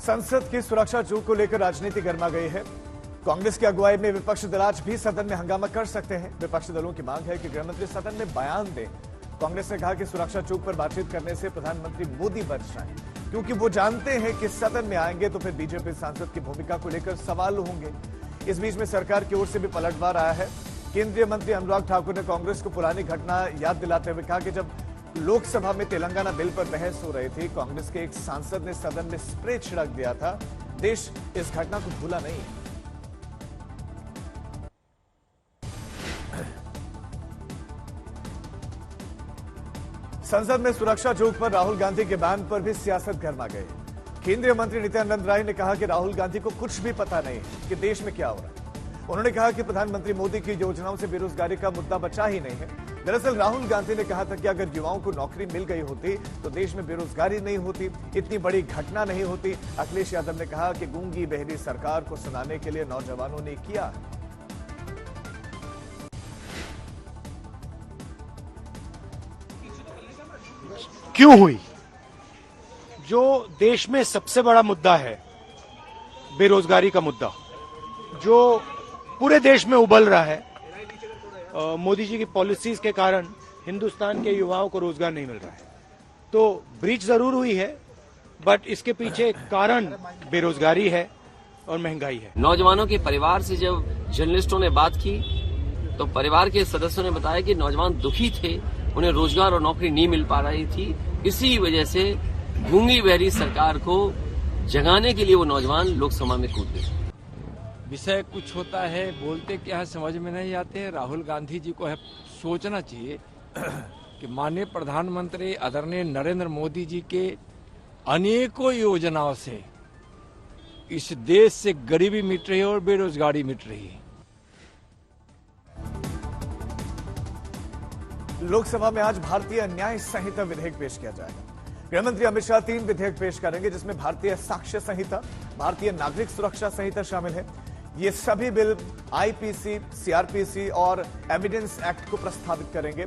संसद की सुरक्षा चूक को लेकर राजनीति गर्मा गई है। कांग्रेस की अगुवाई में विपक्षी दल आज भी सदन में हंगामा कर सकते हैं। विपक्षी दलों की मांग है कि गृहमंत्री सदन में बयान दें। कांग्रेस ने कहा कि सुरक्षा चूक पर बातचीत करने से प्रधानमंत्री मोदी बच जाएं, क्योंकि वो जानते हैं कि सदन में आएंगे तो फिर बीजेपी सांसद की भूमिका को लेकर सवाल होंगे। इस बीच में सरकार की ओर से भी पलटवार आया है। केंद्रीय मंत्री अनुराग ठाकुर ने कांग्रेस को पुरानी घटना याद दिलाते हुए कहा कि जब लोकसभा में तेलंगाना बिल पर बहस हो रही थी, कांग्रेस के एक सांसद ने सदन में स्प्रे छिड़क दिया था। देश इस घटना को भूला नहीं है। संसद में सुरक्षा चूक पर राहुल गांधी के बयान पर भी सियासत गर्मा गई। केंद्रीय मंत्री नित्यानंद राय ने कहा कि राहुल गांधी को कुछ भी पता नहीं है कि देश में क्या हो रहा है। उन्होंने कहा कि प्रधानमंत्री मोदी की योजनाओं से बेरोजगारी का मुद्दा बचा ही नहीं है। दरअसल राहुल गांधी ने कहा था कि अगर युवाओं को नौकरी मिल गई होती तो देश में बेरोजगारी नहीं होती, इतनी बड़ी घटना नहीं होती। अखिलेश यादव ने कहा कि गूंगी बहरी सरकार को सुनाने के लिए नौजवानों ने किया। क्यों हुई? जो देश में सबसे बड़ा मुद्दा है, बेरोजगारी का मुद्दा, जो पूरे देश में उबल रहा है, मोदी जी की पॉलिसीज के कारण हिंदुस्तान के युवाओं को रोजगार नहीं मिल रहा है। तो ब्रीच जरूर हुई है, बट इसके पीछे कारण बेरोजगारी है और महंगाई है। नौजवानों के परिवार से जब जर्नलिस्टों ने बात की तो परिवार के सदस्यों ने बताया कि नौजवान दुखी थे, उन्हें रोजगार और नौकरी नहीं मिल पा रही थी। इसी वजह से गूंगी बहरी सरकार को जगाने के लिए वो नौजवान लोकसभा में कूद गए। विषय कुछ होता है, बोलते क्या है समझ में नहीं आते हैं। राहुल गांधी जी को है सोचना चाहिए कि माननीय प्रधानमंत्री आदरणीय नरेंद्र मोदी जी के अनेकों योजनाओं से इस देश से गरीबी मिट रही है और बेरोजगारी मिट रही है। लोकसभा में आज भारतीय न्याय संहिता विधेयक पेश किया जाएगा। गृहमंत्री अमित शाह 3 विधेयक पेश करेंगे, जिसमें भारतीय साक्ष्य संहिता, भारतीय नागरिक सुरक्षा संहिता शामिल है। ये सभी बिल आईपीसी, सीआरपीसी और एविडेंस एक्ट को प्रस्तावित करेंगे।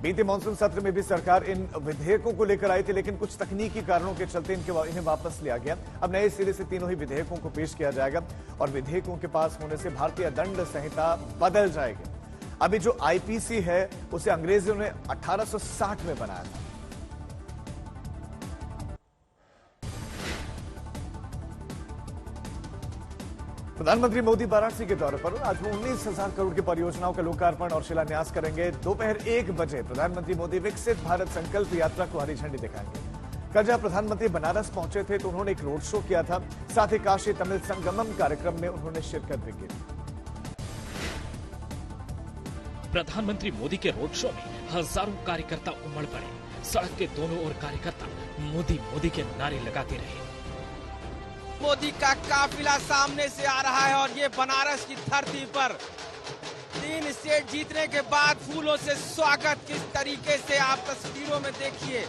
बीते मानसून सत्र में भी सरकार इन विधेयकों को लेकर आई थी, लेकिन कुछ तकनीकी कारणों के चलते इन्हें वापस लिया गया। अब नए सिरे से तीनों ही विधेयकों को पेश किया जाएगा और विधेयकों के पास होने से भारतीय दंड संहिता बदल जाएगी। अभी जो आईपीसी है उसे अंग्रेजों ने 1860 में बनाया था। प्रधानमंत्री मोदी वाराणसी के दौरे पर आज वो 19,000 करोड़ की परियोजनाओं का लोकार्पण और शिलान्यास करेंगे। दोपहर 1 बजे प्रधानमंत्री मोदी विकसित भारत संकल्प यात्रा को हरी झंडी दिखाएंगे। कल जब प्रधानमंत्री बनारस पहुंचे थे तो उन्होंने एक रोड शो किया था। साथ ही काशी तमिल संगमम कार्यक्रम में उन्होंने शिरकत भी की। प्रधानमंत्री मोदी के रोड शो में हजारों कार्यकर्ता उमड़ पड़े। सड़क के दोनों ओर कार्यकर्ता मोदी मोदी के नारे लगाते रहे। मोदी का काफिला सामने से आ रहा है और ये बनारस की धरती पर 3 स्टेट जीतने के बाद फूलों से स्वागत किस तरीके से आप तस्वीरों में देखिए।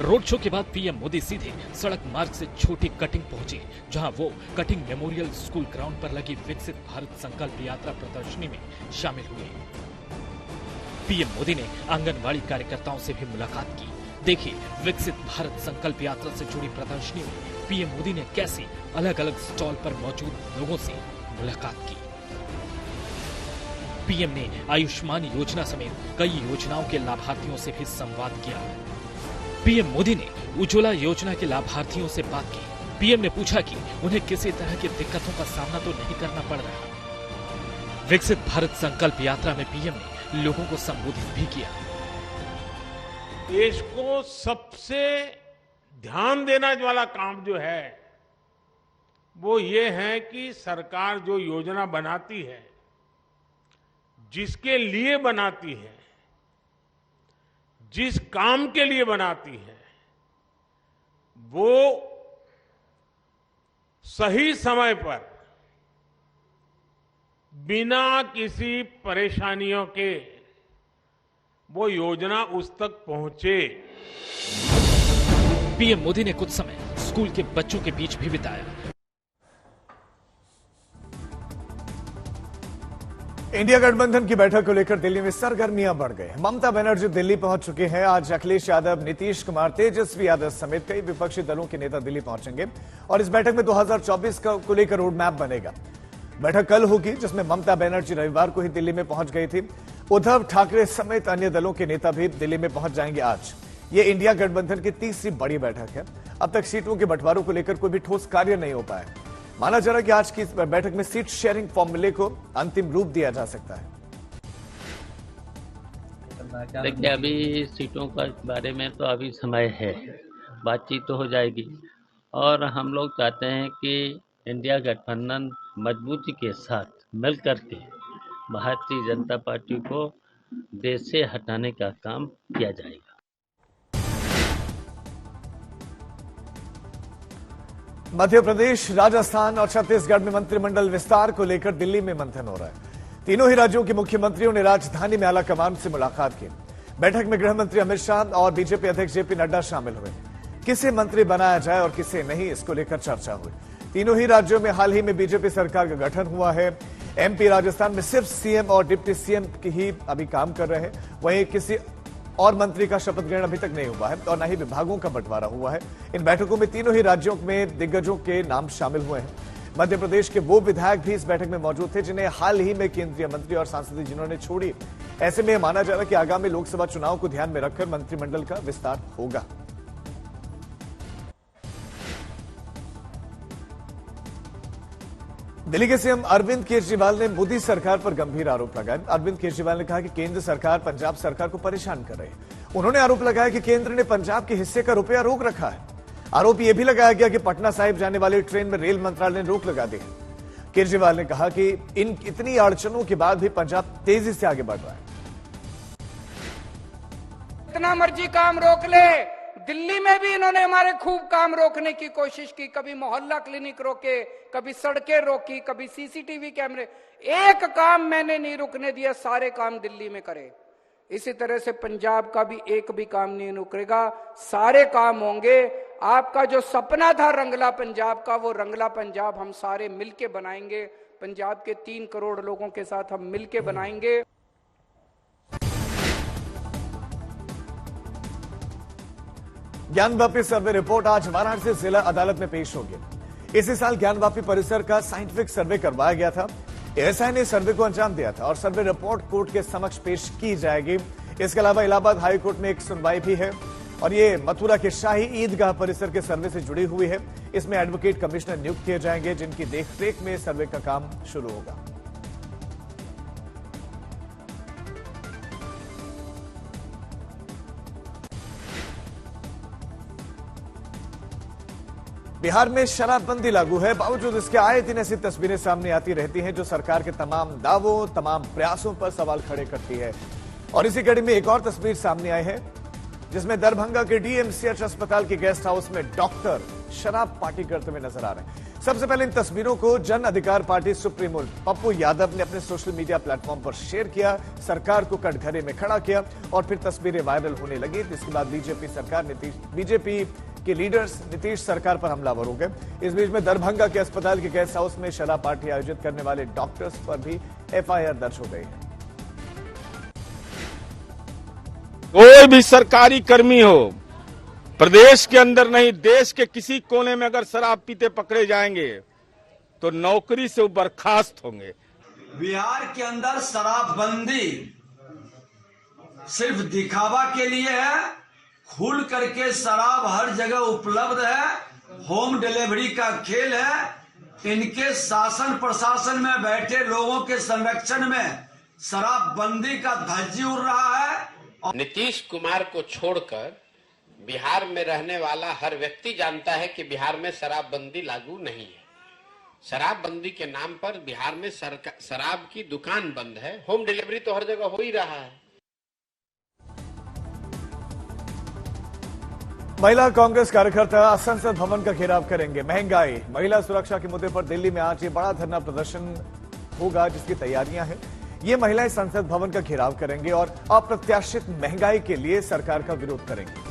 रोड शो के बाद पीएम मोदी सीधे सड़क मार्ग से छोटी कटिंग पहुंचे, जहां वो कटिंग मेमोरियल स्कूल ग्राउंड पर लगी विकसित भारत संकल्प यात्रा प्रदर्शनी में शामिल हुए। पीएम मोदी ने आंगनबाड़ी कार्यकर्ताओं से भी मुलाकात की। देखिए विकसित भारत संकल्प यात्रा से जुड़ी प्रदर्शनी में पीएम मोदी ने कैसे अलग अलग स्टॉल पर मौजूद लोगों से मुलाकात की। पीएम ने आयुष्मान योजना समेत कई योजनाओं के लाभार्थियों से भी संवाद किया। पीएम मोदी ने उज्ज्वला योजना के लाभार्थियों से बात की। पीएम ने पूछा कि उन्हें किसी तरह की दिक्कतों का सामना तो नहीं करना पड़ रहा। विकसित भारत संकल्प यात्रा में पीएम ने लोगों को संबोधित भी किया। देश को सबसे ध्यान देना वाला काम जो है वो ये है कि सरकार जो योजना बनाती है, जिसके लिए बनाती है, जिस काम के लिए बनाती है, वो सही समय पर बिना किसी परेशानियों के वो योजना उस तक पहुंचे। पीएम मोदी ने कुछ समय स्कूल के बच्चों के बीच भी बिताया। इंडिया गठबंधन की बैठक को लेकर दिल्ली में सरगर्मियां बढ़ गई। ममता बनर्जी दिल्ली पहुंच चुके हैं। आज अखिलेश यादव, नीतीश कुमार, तेजस्वी यादव समेत कई विपक्षी दलों के नेता दिल्ली पहुंचेंगे और इस बैठक में 2024 को लेकर रोड मैप बनेगा। बैठक कल होगी, जिसमें ममता बनर्जी रविवार को ही दिल्ली में पहुंच गई थी। उद्धव ठाकरे समेत अन्य दलों के नेता भी दिल्ली में पहुंच जाएंगे आज। ये इंडिया गठबंधन की तीसरी बड़ी बैठक है। अब तक सीटों के बंटवारों को लेकर कोई भी ठोस कार्य नहीं हो पाया। माना जा रहा है कि आज की इस बैठक में सीट शेयरिंग फॉर्मूले को अंतिम रूप दिया जा सकता है। देखिए, अभी सीटों का बारे में तो अभी समय है, बातचीत तो हो जाएगी और हम लोग चाहते हैं कि इंडिया गठबंधन मजबूती के साथ मिलकर के भारतीय जनता पार्टी को देश से हटाने का काम किया जाएगा। मध्य प्रदेश, राजस्थान और छत्तीसगढ़ में मंत्रिमंडल विस्तार को लेकर दिल्ली में मंथन हो रहा है। तीनों ही राज्यों के मुख्यमंत्रियों ने राजधानी में आला कमान से मुलाकात की। बैठक में गृह मंत्री अमित शाह और बीजेपी अध्यक्ष जेपी नड्डा शामिल हुए। किसे मंत्री बनाया जाए और किसे नहीं, इसको लेकर चर्चा हुई। तीनों ही राज्यों में हाल ही में बीजेपी सरकार का गठन हुआ है। एमपी, राजस्थान में सिर्फ सीएम और डिप्टी सीएम ही अभी काम कर रहे हैं। वहीं किसी और मंत्री का शपथ ग्रहण अभी तक नहीं हुआ है और न ही विभागों का बंटवारा हुआ है। इन बैठकों में तीनों ही राज्यों में दिग्गजों के नाम शामिल हुए हैं। मध्य प्रदेश के वो विधायक भी इस बैठक में मौजूद थे जिन्हें हाल ही में केंद्रीय मंत्री और सांसद जिन्होंने छोड़ी। ऐसे में माना जा रहा है कि आगामी लोकसभा चुनाव को ध्यान में रखकर मंत्रिमंडल का विस्तार होगा। दिल्ली के सीएम अरविंद केजरीवाल ने मोदी सरकार पर गंभीर आरोप लगाए। अरविंद केजरीवाल ने कहा कि केंद्र सरकार पंजाब सरकार को परेशान कर रही है। उन्होंने आरोप लगाया कि केंद्र ने पंजाब के हिस्से का रुपया रोक रखा है। आरोप यह भी लगाया गया कि पटना साहिब जाने वाली ट्रेन में रेल मंत्रालय ने रोक लगा दी है। केजरीवाल ने कहा कि इन इतनी अड़चनों के बाद भी पंजाब तेजी से आगे बढ़ रहा है। इतना मर्जी काम रोक ले, दिल्ली में भी इन्होंने हमारे खूब काम रोकने की कोशिश की। कभी मोहल्ला क्लिनिक रोके, कभी सड़कें रोकी, कभी सीसीटीवी कैमरे। एक काम मैंने नहीं रुकने दिया, सारे काम दिल्ली में करे। इसी तरह से पंजाब का भी एक भी काम नहीं रुकेगा, सारे काम होंगे। आपका जो सपना था रंगला पंजाब का, वो रंगला पंजाब हम सारे मिलके बनाएंगे। पंजाब के 3 करोड़ लोगों के साथ हम मिलके बनाएंगे। ज्ञानवापी सर्वे रिपोर्ट आज वाराणसी जिला अदालत में पेश होगी। इसी साल ज्ञानवापी परिसर का साइंटिफिक सर्वे करवाया गया था। एएसआई ने सर्वे को अंजाम दिया था और सर्वे रिपोर्ट कोर्ट के समक्ष पेश की जाएगी। इसके अलावा इलाहाबाद हाईकोर्ट में एक सुनवाई भी है और ये मथुरा के शाही ईदगाह परिसर के सर्वे से जुड़ी हुई है। इसमें एडवोकेट कमिश्नर नियुक्त किए जाएंगे जिनकी देखरेख में सर्वे का काम शुरू होगा। बिहार में शराबबंदी लागू है, बावजूद इसके आए दिन ऐसी तस्वीरें सामने आती रहती हैं जो सरकार के तमाम दावों, तमाम प्रयासों पर सवाल खड़े करती है। और इसी कड़ी में एक और तस्वीर सामने आई है जिसमें दरभंगा के डीएमसीएच अस्पताल के गेस्ट हाउस में डॉक्टर शराब पार्टी करते हुए नजर आ रहे हैं। सबसे पहले इन तस्वीरों को जन अधिकार पार्टी सुप्रीमो पप्पू यादव ने अपने सोशल मीडिया प्लेटफॉर्म पर शेयर किया, सरकार को कटघरे में खड़ा किया और फिर तस्वीरें वायरल होने लगी। जिसके बाद बीजेपी के लीडर्स नीतीश सरकार पर हमलावर हो गए। इस बीच में दरभंगा के अस्पताल के गेस्ट हाउस में शराब पार्टी आयोजित करने वाले डॉक्टर्स पर भी एफआईआर दर्ज हो गई है। कोई भी सरकारी कर्मी हो, प्रदेश के अंदर नहीं देश के किसी कोने में अगर शराब पीते पकड़े जाएंगे तो नौकरी से वो बर्खास्त होंगे। बिहार के अंदर शराबबंदी सिर्फ दिखावा के लिए है। खुल करके शराब हर जगह उपलब्ध है, होम डिलीवरी का खेल है। इनके शासन प्रशासन में बैठे लोगों के संरक्षण में शराबबंदी का धज्जी उड़ रहा है। नीतीश कुमार को छोड़कर बिहार में रहने वाला हर व्यक्ति जानता है कि बिहार में शराबबंदी लागू नहीं है। शराबबंदी के नाम पर बिहार में शराब की दुकान बंद है, होम डिलीवरी तो हर जगह हो ही रहा है। महिला कांग्रेस कार्यकर्ता संसद भवन का घेराव करेंगे। महंगाई, महिला सुरक्षा के मुद्दे पर दिल्ली में आज ये बड़ा धरना प्रदर्शन होगा जिसकी तैयारियां हैं। ये महिलाएं संसद भवन का घेराव करेंगे और अप्रत्याशित महंगाई के लिए सरकार का विरोध करेंगे।